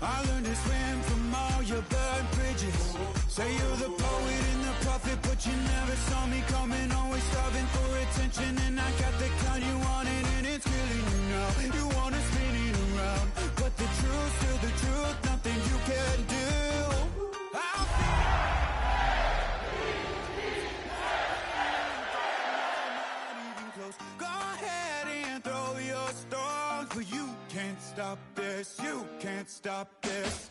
I learned to swim from all your burnt bridges. Say you're the poet and the prophet, but you never saw me coming. Always starving for attention, and I got the kind you wanted, and it's killing you now. You wanna spin it around, but the truth's still the truth. Nothing you can do. Go ahead and throw your stones, but you can't stop this. You can't stop this.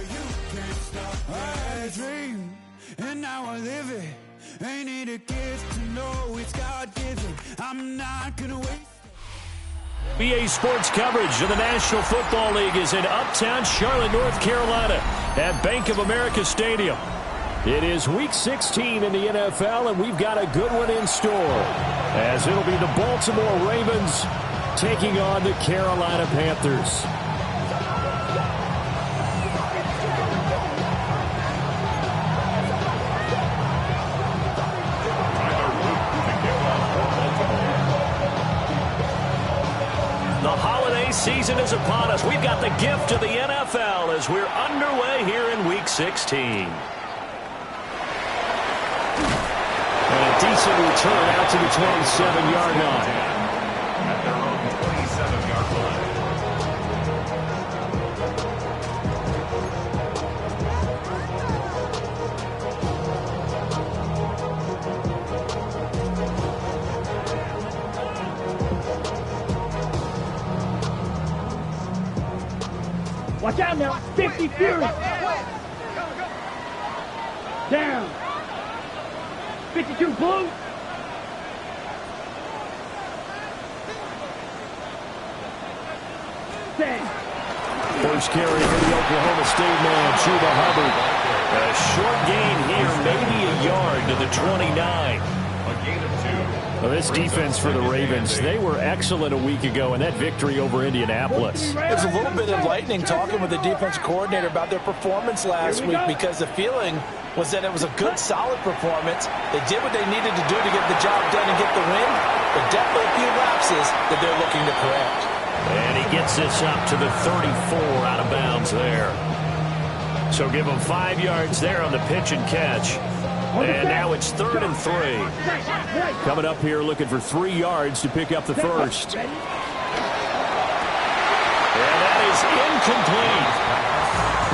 You can't stop. I dream, and now I live it. Ain't it a gift to know it's God-given? I'm not gonna wait. BA Sports coverage of the National Football League is in uptown Charlotte, North Carolina at Bank of America Stadium. It is Week 16 in the NFL, and we've got a good one in store, as it'll be the Baltimore Ravens taking on the Carolina Panthers. The holiday season is upon us. We've got the gift of the NFL as we're underway here in Week 16. And a decent return out to the 27-yard line. At their own 27-yard line. Watch out now, 50 Fury. Down. 52 Blue. First carry for the Oklahoma State man, Chuba Hubbard. A short gain here, maybe a yard to the 29. A gain of 2. Well, this defense for the Ravens, they were excellent a week ago in that victory over Indianapolis. It was a little bit enlightening talking with the defense coordinator about their performance last week, because the feeling was that it was a good, solid performance. They did what they needed to do to get the job done and get the win, but definitely a few lapses that they're looking to correct. And he gets this up to the 34 out of bounds there. So give him 5 yards there on the pitch and catch. And now it's 3rd and 3. Coming up here looking for 3 yards to pick up the first. And that is incomplete.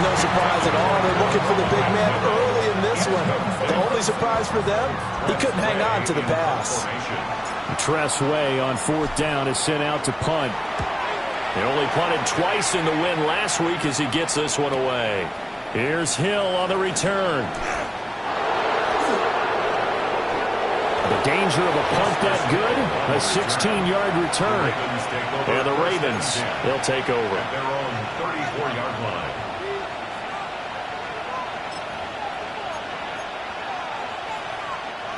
No surprise at all. They're looking for the big man early in this one. The only surprise for them, he couldn't hang on to the pass. Tress Way on 4th down is sent out to punt. They only punted twice in the win last week as he gets this one away. Here's Hill on the return. The danger of a punt that good, a 16-yard return. And the Ravens, they'll take over. At their own 34-yard line.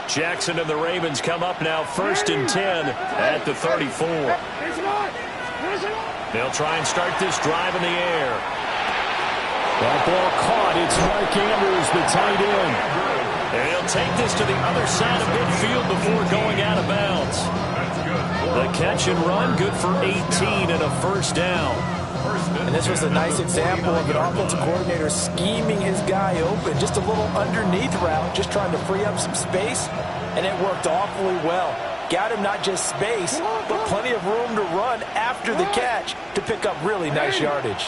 Jackson and the Ravens come up now 1st and 10 at the 34. They'll try and start this drive in the air. That ball caught. It's Mark Andrews, the tight end. And he'll take this to the other side of midfield before going out of bounds. The catch and run, good for 18 and a first down. And this was a nice example of an offensive coordinator scheming his guy open. Just a little underneath route, just trying to free up some space, and it worked awfully well. Got him not just space, but plenty of room to run after the catch to pick up really nice yardage.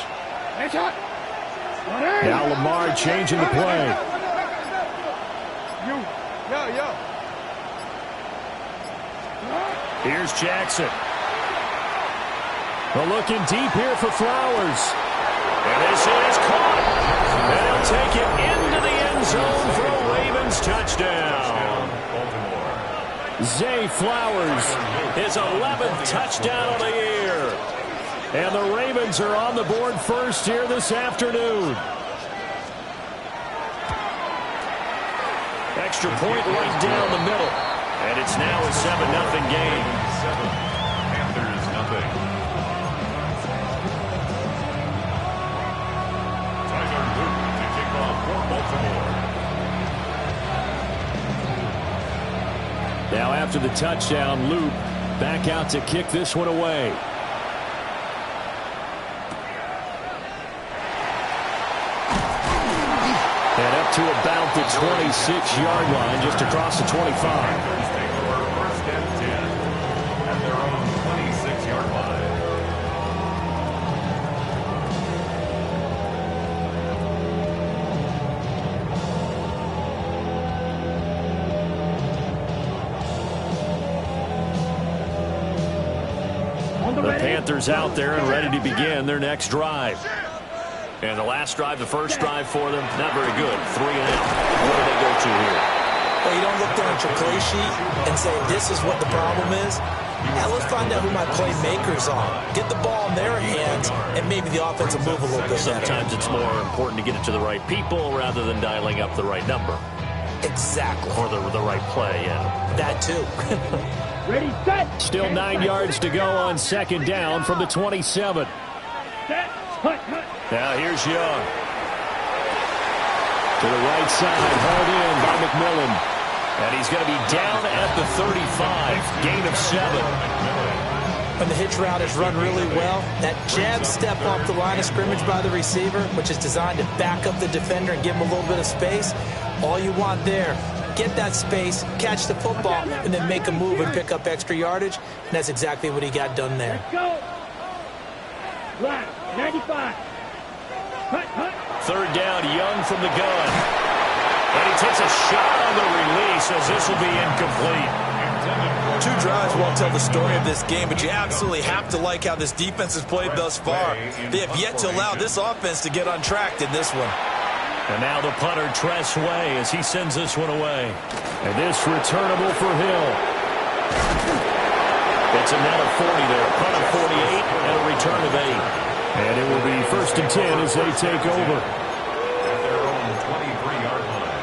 Now Lamar changing the play. Here's Jackson. Well, looking deep here for Flowers. And this is caught. And he'll take it into the end zone for a Ravens touchdown. Zay Flowers, his 11th touchdown of the year. And the Ravens are on the board first here this afternoon. Extra point right down the middle. And it's now a 7-0 game. Panthers nothing. Tyler Luke to kick off for Baltimore. Now after the touchdown, loop back out to kick this one away. And up to about the 26-yard line, just across the 25. First and 10 at their own 26-yard line. The Panthers out there and ready to begin their next drive. And the last drive, the first drive for them, not very good. 3 and out. What do they go to here? Well, you don't look down at your play sheet and say, this is what the problem is. Now let's find out who my playmakers are. Get the ball in their hands, and maybe the offense will move a little bit better. Sometimes it's more important to get it to the right people rather than dialing up the right number. Exactly. Or the right play, yeah. That too. Ready, set. Still 9 yards to go on second down from the 27. Set. Hut, hut. Now here's Young. To the right side, hauled in by McMillan. And he's going to be down at the 35. Gain of 7. When the hitch route is run really well, that jab step off the line of scrimmage by the receiver, which is designed to back up the defender and give him a little bit of space, all you want there, get that space, catch the football, and then make a move and pick up extra yardage. And that's exactly what he got done there. Let's go. Line, 95. Hut, hut. Third down, Young from the gun. And he takes a shot on the release as this will be incomplete. 2 drives won't tell the story of this game, but you absolutely have to like how this defense has played thus far. They have yet to allow this offense to get on track in this one. And now the punter, Tress Way, as he sends this one away. And this returnable for Hill. It's a net of 40 there. Punt of 48 and a return of 8. And it will be first and 10 as they take over. At their own 23-yard line.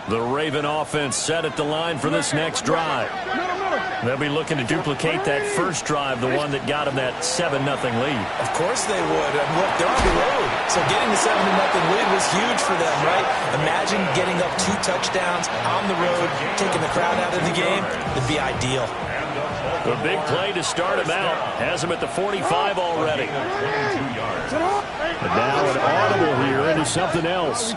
The Raven offense set at the line for this next drive. They'll be looking to duplicate that first drive, the one that got them that 7-0 lead. Of course they would. And look, they're on the road. So getting the 7-0 lead was huge for them, right? Imagine getting up 2 touchdowns on the road, taking the crowd out of the game. It'd be ideal. The big play to start him out has him at the 45 already. And now an audible here into something else.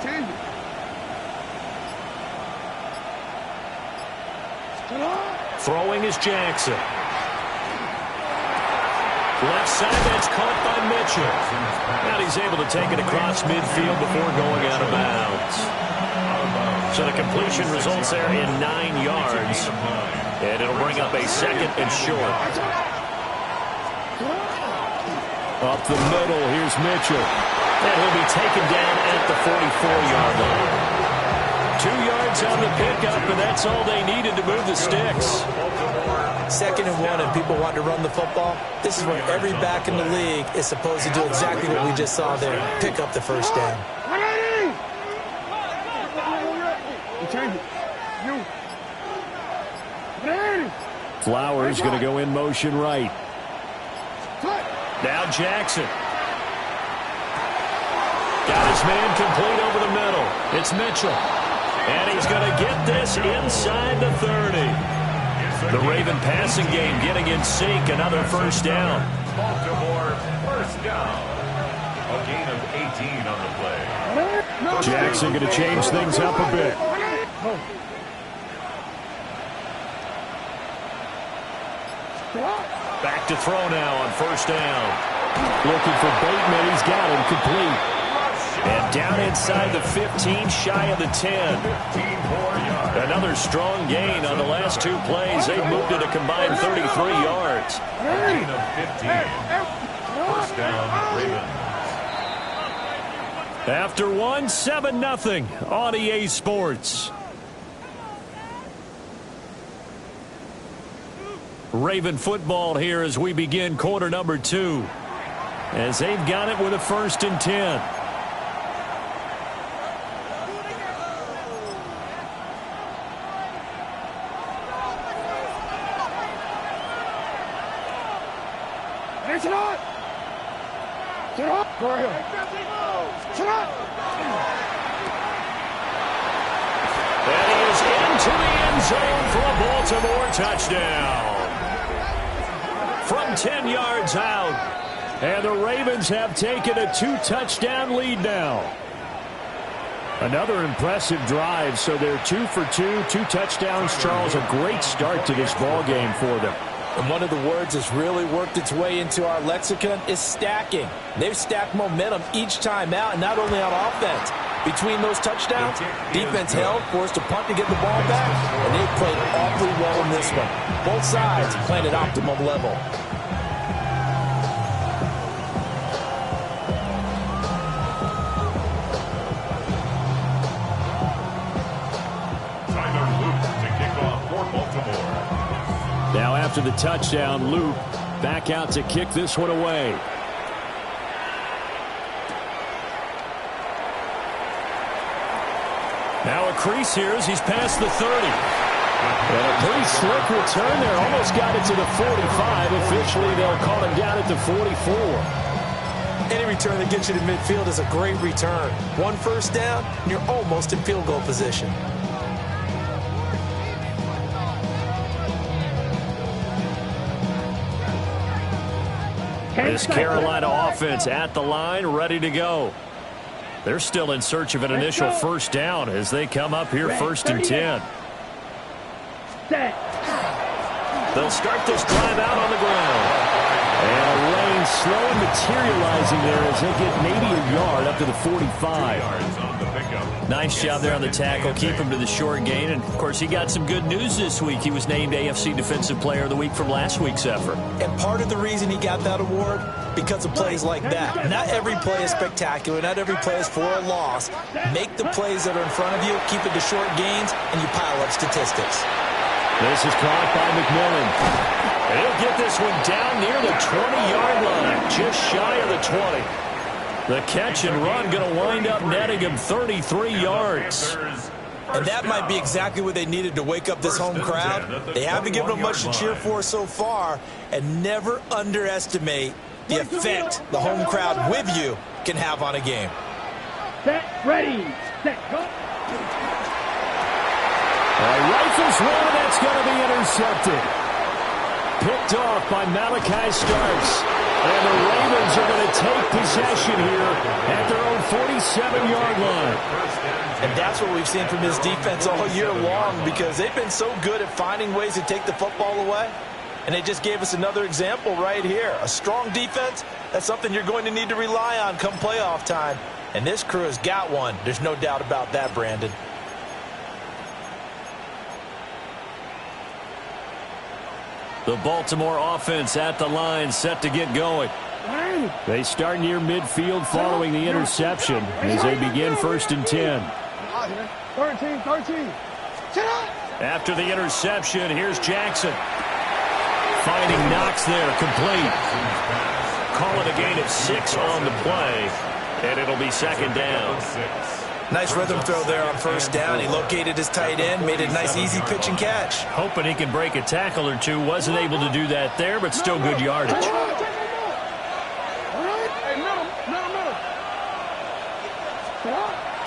Throwing is Jackson. Left side, that's caught by Mitchell. And he's able to take it across midfield before going out of bounds. So the completion results there in 9 yards. And it'll bring up a second and short. Up the middle, here's Mitchell. And he'll be taken down at the 44-yard line. 2 yards on the pickup, and that's all they needed to move the sticks. 2nd and 1, and people want to run the football. This is when every back in the league is supposed to do exactly what we just saw there. Pick up the first down. Flowers going to go in motion right. Now Jackson. Got his man complete over the middle. It's Mitchell. And he's going to get this inside the 30. The Raven passing game getting in sync. Another first down. Baltimore first down. A gain of 18 on the play. Jackson going to change things up a bit. Back to throw now on first down. Looking for Bateman. He's got him complete. And down inside the 15, shy of the 10. Another strong gain on the last 2 plays. They've moved it a combined 33 yards. Gain of 15. First down, Ravens. After 1, 7-0 on EA Sports. Raven football here as we begin quarter number 2. As they've got it with a first and 10. Sit up! Sit up! Go ahead. Sit up! And he is into the end zone for a Baltimore touchdown. From 10 yards out. And the Ravens have taken a 2-touchdown lead now. Another impressive drive, so they're 2 for 2, 2 touchdowns. Charles, a great start to this ball game for them. And one of the words that's really worked its way into our lexicon is stacking. They've stacked momentum each time out, and not only on offense. Between those touchdowns, defense held, forced a punt to get the ball back, and they played awfully well in this one. Both sides playing at optimum level. Now after the touchdown, Luke back out to kick this one away. Now a crease here as he's past the 30. And a pretty slick return there. Almost got it to the 45. Officially, they'll call him down at the 44. Any return that gets you to midfield is a great return. One first down, and you're almost in field goal position. This Carolina offense at the line, ready to go. They're still in search of an initial first down as they come up here 1st and 10. They'll start this drive out on the ground. And a rain slowly materializing there as they get maybe a yard up to the 45. Nice job there on the tackle. Keep him to the short gain. And, of course, he got some good news this week. He was named AFC Defensive Player of the Week from last week's effort. And part of the reason he got that award, because of plays like that. Not every play is spectacular. Not every play is for a loss. Make the plays that are in front of you, keep it to short gains, and you pile up statistics. This is caught by McMillan. And he'll get this one down near the 20-yard line, just shy of the 20. The catch and run going to wind up netting him 33 yards. And that might be exactly what they needed to wake up this home crowd. They haven't given them much to cheer for so far, and never underestimate the effect the home crowd with you can have on a game. Set, ready, set, go. Rifles one, and that's going to be intercepted. Picked off by Malachi Starks. And the Ravens are going to take possession here at their own 47-yard line. And that's what we've seen from this defense all year long, because they've been so good at finding ways to take the football away. And they just gave us another example right here. A strong defense, that's something you're going to need to rely on come playoff time. And this crew has got one. There's no doubt about that, Brandon. The Baltimore offense at the line, set to get going. They start near midfield following the interception as they begin 1st and 10. 13. After the interception, here's Jackson. Finding Knox there, complete. Call it a gain of 6 on the play, and it'll be 2nd down. Nice rhythm throw there on 1st down. He located his tight end, made a nice easy pitch and catch. Hoping he can break a tackle or two. Wasn't able to do that there, but still good yardage.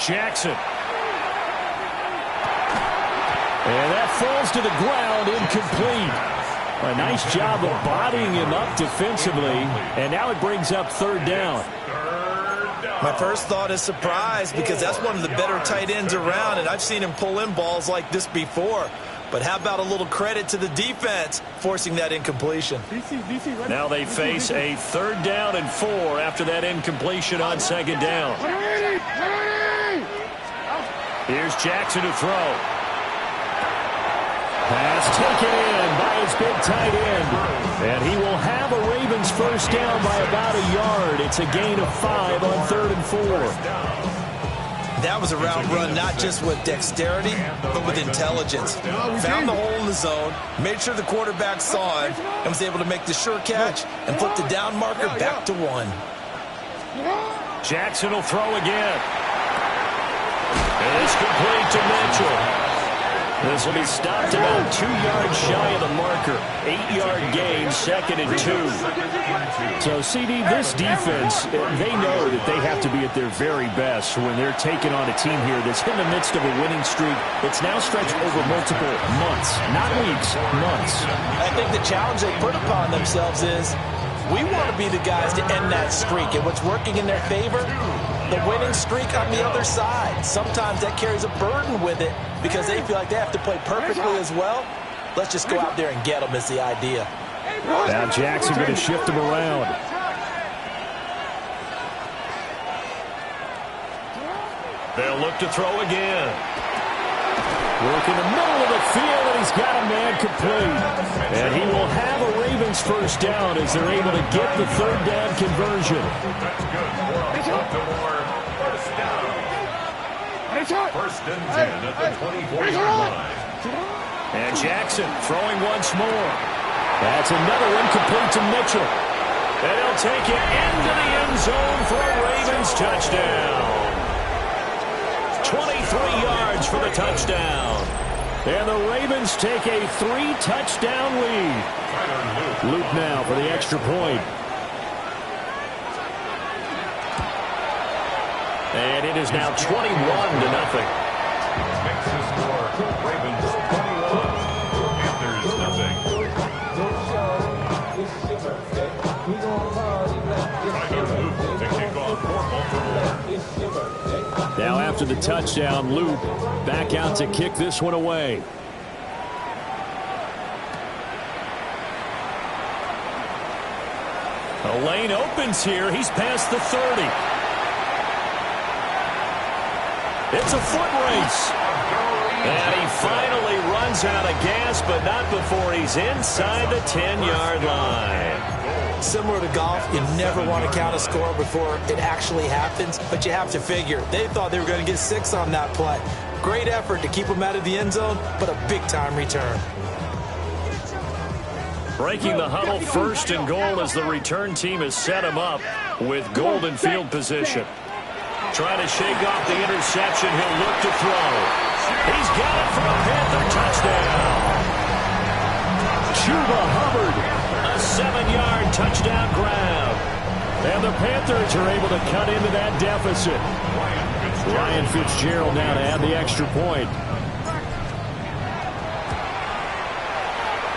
Jackson. And that falls to the ground, incomplete. A nice job of bodying him up defensively, and now it brings up 3rd down. My first thought is surprise, because that's one of the better tight ends around, and I've seen him pull in balls like this before. But how about a little credit to the defense forcing that incompletion? Now they face a 3rd down and 4 after that incompletion on 2nd down. Here's Jackson to throw. Pass taken in by his big tight end. And he will have a Ravens first down by about a yard. It's a gain of 5 on 3rd and 4. That was a route run not just with dexterity, but with intelligence. Found the hole in the zone, made sure the quarterback saw it, and was able to make the sure catch and flip the down marker back to 1. Jackson will throw again. And it's complete to Mitchell. This will be stopped about 2 yards shy of the marker. 8-yard gain, 2nd and 2. So, CD, this defense, they know that they have to be at their very best when they're taking on a team here that's in the midst of a winning streak. It's now stretched over multiple months, not weeks, months. I think the challenge they put upon themselves is we want to be the guys to end that streak. And what's working in their favor? The winning streak on the other side. Sometimes that carries a burden with it because they feel like they have to play perfectly as well. Let's just go out there and get them is the idea. Now Jackson going to shift him around. They'll look to throw again. Work in the middle of the field, and he's got a man complete. And he will have a Ravens first down as they're able to get the 3rd down conversion. That's good for Baltimore. First down. First and 10 at the 24-yard line. And Jackson throwing once more. That's another one complete to Mitchell. And he'll take it into the end zone for a Ravens touchdown. 23 yards for the touchdown. And the Ravens take a 3-touchdown lead. Luke now for the extra point. And it is now 21-0. Makes the score. Ravens 21. Panthers nothing. Tyler Luke to kick off for Baltimore. Now after the touchdown, Luke back out to kick this one away. The lane opens here. He's past the 30. It's a foot race. And he finally runs out of gas, but not before he's inside the 10-yard line. Similar to golf, you never want to count a score before it actually happens, but you have to figure they thought they were going to get 6 on that play. Great effort to keep them out of the end zone, but a big-time return. Breaking the huddle, 1st and goal as the return team has set him up with golden field position. Trying to shake off the interception. He'll look to throw. He's got it for a Panther touchdown. Chuba Hubbard. A 7-yard touchdown grab. And the Panthers are able to cut into that deficit. Ryan Fitzgerald now to add the extra point.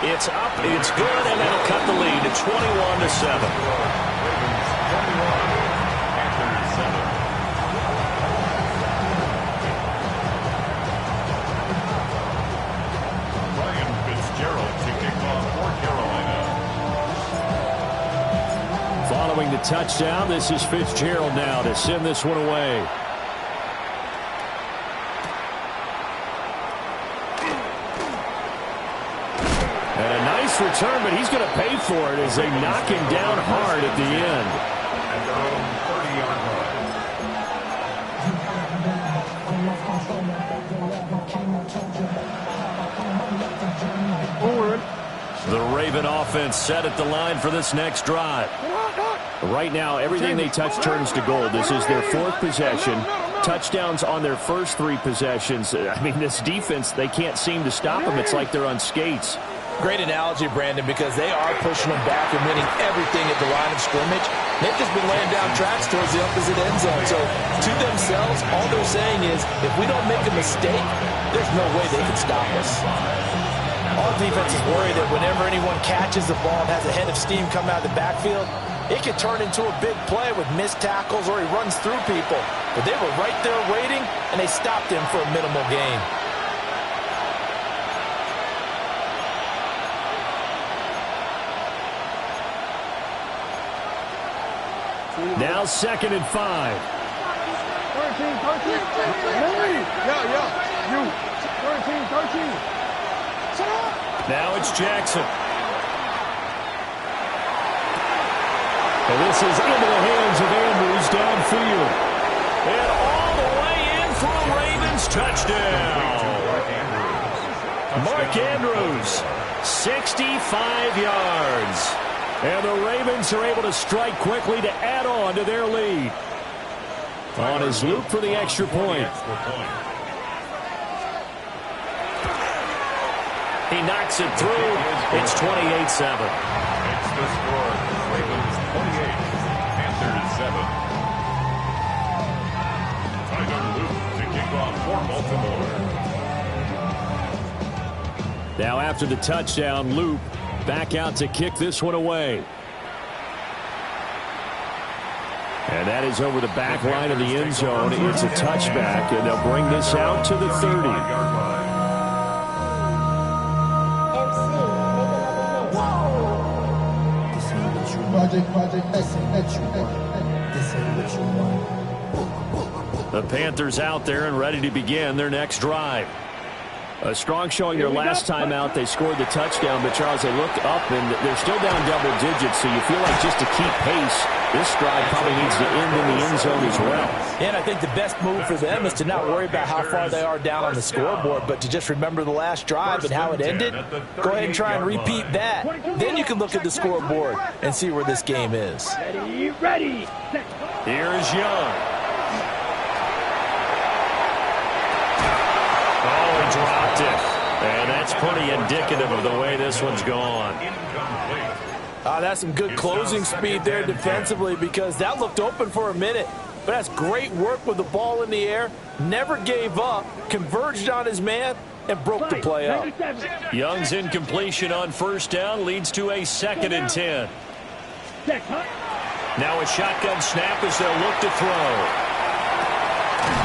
It's up, it's good, and that'll cut the lead to 21-7. Following the touchdown, this is Fitzgerald now to send this one away. And a nice return, but he's going to pay for it as they knock him down hard at the end. At their own 30-yard line. The Raven offense set at the line for this next drive. Right now, everything they touch turns to gold. This is their 4th possession. Touchdowns on their first 3 possessions. I mean, this defense, they can't seem to stop them. It's like they're on skates. Great analogy, Brandon, because they are pushing them back and winning everything at the line of scrimmage. They've just been laying down tracks towards the opposite end zone. So, to themselves, all they're saying is, if we don't make a mistake, there's no way they can stop us. All defenses worry that whenever anyone catches the ball and has a head of steam come out of the backfield, it could turn into a big play with missed tackles or he runs through people. But they were right there waiting, and they stopped him for a minimal gain. Now 2nd and 5. 13, 13. Yeah. You. 13, 13. Now it's Jackson. And this is into the hands of Andrews downfield. And all the way in for a Ravens touchdown. Mark Andrews, 65 yards. And the Ravens are able to strike quickly to add on to their lead. On is Luke for the extra point. He knocks it through. It's 28-7. It's the score. Ravens 28, Panthers 7. Tyler Luke to kick off for Baltimore. Now after the touchdown, Loop back out to kick this one away. And that is over the back line of the end zone. It's a touchback, and they'll bring this out to the 30. The Panthers out there and ready to begin their next drive. A strong showing their last time out. They scored the touchdown, but Charles, they looked up and they're still down double digits, so you feel like just to keep pace, this drive probably needs to end in the end zone as well. And I think the best move for them is to not worry about how far they are down on the scoreboard, but to just remember the last drive and how it ended. Go ahead and try and repeat that. Then you can look at the scoreboard and see where this game is. Ready. Here's Young. Dropped it. And that's pretty indicative of the way this one's gone. That's some good closing speed there defensively, because that looked open for a minute. But that's great work with the ball in the air. Never gave up, converged on his man, and broke the play up. Young's incompletion on first down leads to a 2nd and 10. Now a shotgun snap as they'll look to throw.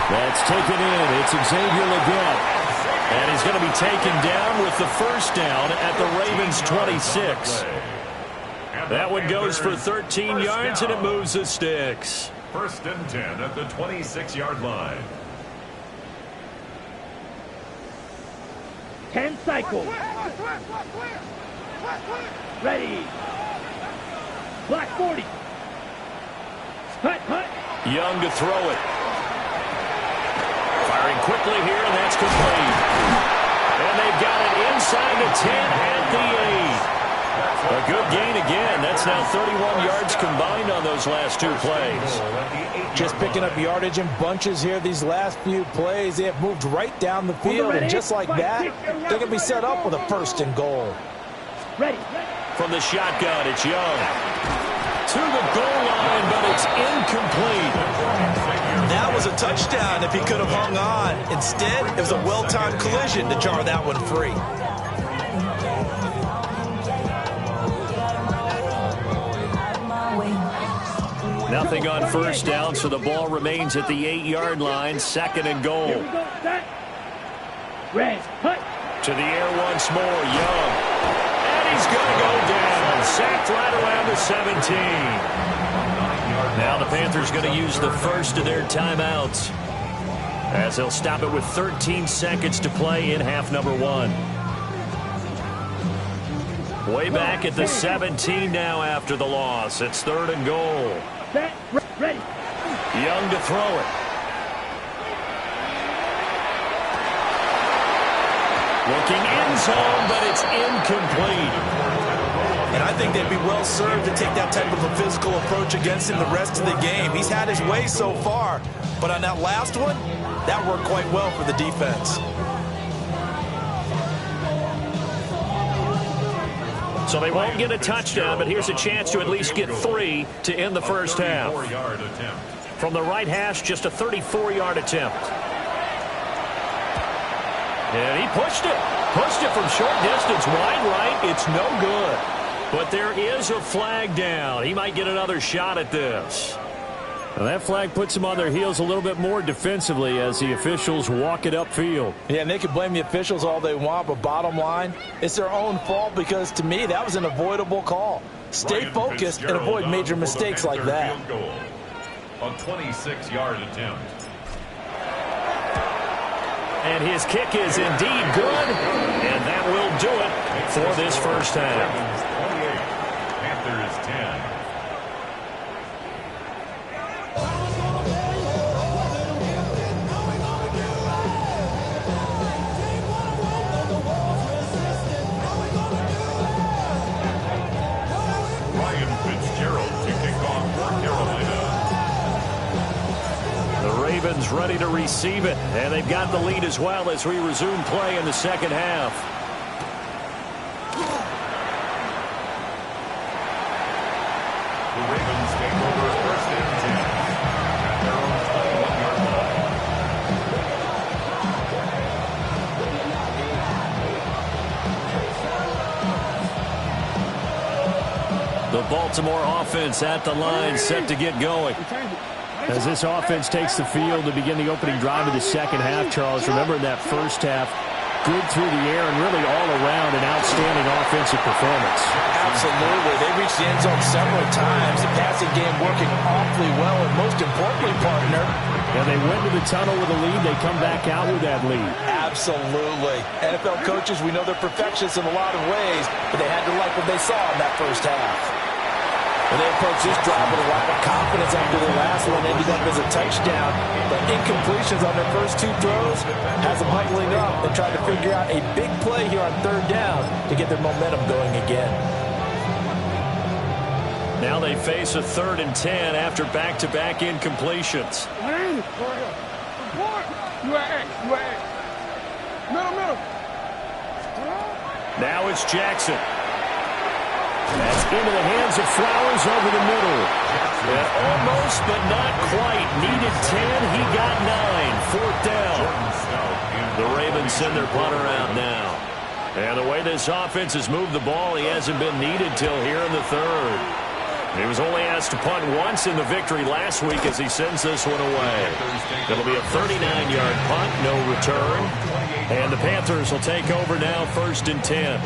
That's taken in. It's Xavier Legette. And he's going to be taken down with the first down at the Ravens' 26. That one goes for 13 yards, and it moves the sticks. 1st and 10 at the 26-yard line. 10 cycles. Ready. Black 40. Hut. Young to throw it. Firing quickly here, and that's complete. And they've got it inside the 10 at the 8. A good gain again. That's now 31 yards combined on those last 2 plays. Just picking up yardage in bunches here these last few plays. They have moved right down the field, and just like that, they're going to be set up with a 1st and goal. Ready. From the shotgun, it's Young. To the goal line, but it's incomplete. That was a touchdown if he could have hung on. Instead, it was a well-timed collision to jar that one free. Nothing on first down, so the ball remains at the 8-yard line. 2nd and goal. To the air once more, Young. And he's going to go down. Sacked right around the 17. Now the Panthers going to use the first of their timeouts, as they'll stop it with 13 seconds to play in half number 1. Way back at the 17 now after the loss. It's 3rd and goal. Ready. Young to throw it. Looking end zone, but it's incomplete. And I think they'd be well served to take that type of a physical approach against him the rest of the game. He's had his way so far, but on that last one, that worked quite well for the defense. So they won't get a touchdown, but here's a chance to at least get 3 to end the first half. From the right hash, just a 34-yard attempt. And he pushed it. Pushed it from short distance, wide right. It's no good. But there is a flag down. He might get another shot at this. Well, that flag puts them on their heels a little bit more defensively as the officials walk it upfield. Yeah, and they can blame the officials all they want, but bottom line, it's their own fault, because to me, that was an avoidable call. Stay focused and avoid major mistakes like that. A 26-yard attempt. And his kick is indeed good, and that will do it for this first half. 28, Panthers 10. Ryan Fitzgerald to kick off for Carolina. The Ravens ready to receive it, and they've got the lead as well as we resume play in the second half. Baltimore offense at the line, set to get going. As this offense takes the field to begin the opening drive of the second half, Charles, remember in that first half, good through the air and really all around an outstanding offensive performance. Absolutely. They reached the end zone several times. The passing game working awfully well, and most importantly, partner, Yeah, they went to the tunnel with a lead. They come back out with that lead. absolutely. NFL coaches, we know they're perfectionists in a lot of ways, but they had to like what they saw in that first half. And they approached this drive with a lot of confidence after the last one ended up as a touchdown. But incompletions on their first two throws has them huddling up and trying to figure out a big play here on third down to get their momentum going again. Now they face a 3rd and 10 after back-to-back incompletions. Now it's Jackson. That's into the hands of Flowers over the middle. And almost, but not quite. Needed 10. He got 9. 4th down. The Ravens send their punter out now. And the way this offense has moved the ball, he hasn't been needed till here in the 3rd. He was only asked to punt once in the victory last week as he sends this one away. It'll be a 39-yard punt, no return. And the Panthers will take over now, 1st and 10.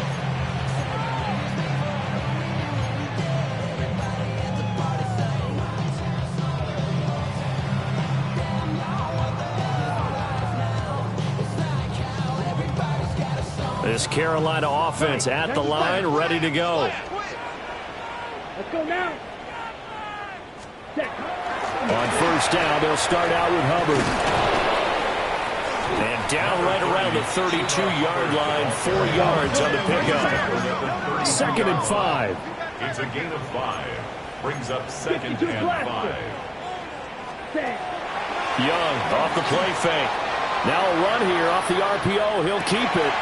This Carolina offense at the line, ready to go. Let's go now. On 1st down, they'll start out with Hubbard. And down right around the 32-yard line, 4 yards on the pickup. 2nd and 5. It's a gain of 5. Brings up 2nd and 5. Young off the play fake. Now a run here off the RPO. He'll keep it.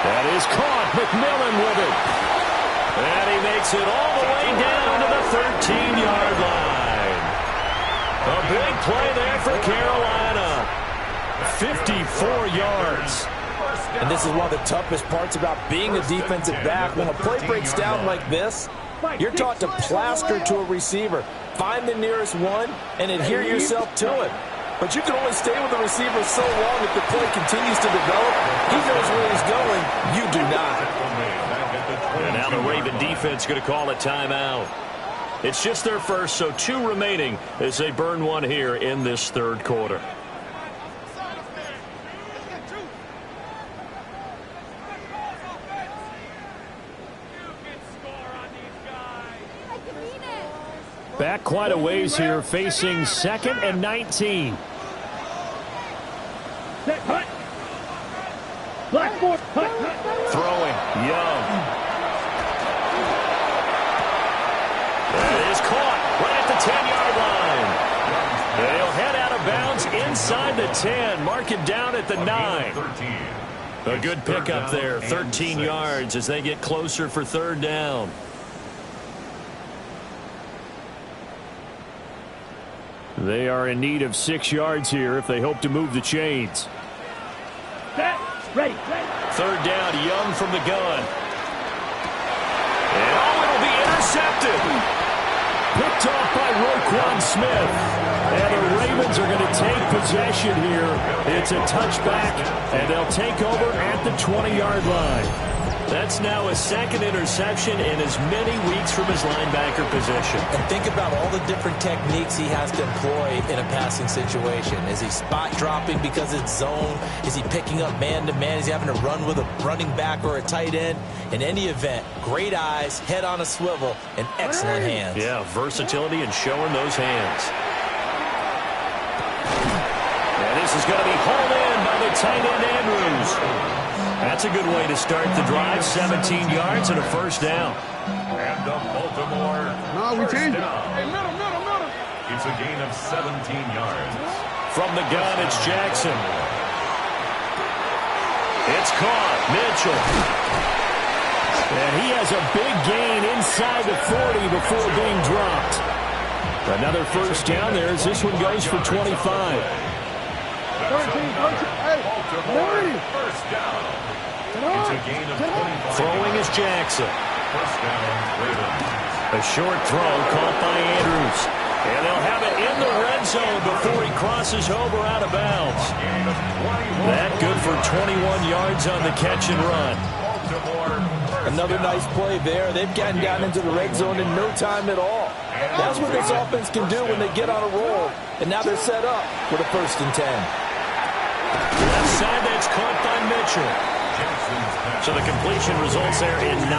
That is caught. McMillan with it. And he makes it all the way down to the 13-yard line. A big play there for Carolina. 54 yards. And this is one of the toughest parts about being a defensive back. When a play breaks down like this, you're taught to plaster to a receiver. Find the nearest one and adhere yourself to it. But you can only stay with the receiver so long if the play continues to develop. He knows where he's going. You do not. And now the Raven defense going to call a timeout. It's just their first, so 2 remaining as they burn one here in this 3rd quarter. Back quite a ways here, facing 2nd and 19. Throwing, Young. That is caught right at the 10-yard line. They'll head out of bounds inside the 10. Mark it down at the 9. A good pickup there, 13 yards as they get closer for 3rd down. They are in need of 6 yards here if they hope to move the chains. Ready. 3rd down, Young from the gun. And it'll be intercepted. Picked off by Roquan Smith. And the Ravens are going to take possession here. It's a touchback, and they'll take over at the 20-yard line. That's now his 2nd interception in as many weeks from his linebacker position. And think about all the different techniques he has to employ in a passing situation. Is he spot dropping because it's zone? Is he picking up man-to-man? Is he having to run with a running back or a tight end? In any event, great eyes, head on a swivel, and excellent hands. Yeah, versatility and showing those hands. And this is going to be hauled in by the tight end Andrews. That's a good way to start the drive. 17 yards and a 1st down. And the Baltimore first down. Middle. It's a gain of 17 yards. From the gun, it's Jackson. It's caught. Mitchell. And he has a big gain inside the 40 before being dropped. Another 1st down there as this one goes for 25. 13. First down. It's a gain of 25. Throwing is Jackson. First down, Ravens. A short throw caught by Andrews. And they'll have it in the red zone before he crosses over out of bounds. That good for 21 yards on the catch and run. Another nice play there. They've gotten down into the red zone in no time at all. That's what this offense can do when they get on a roll. And now they're set up with a 1st and 10. Left side, that's caught by Mitchell. So the completion results there in 9.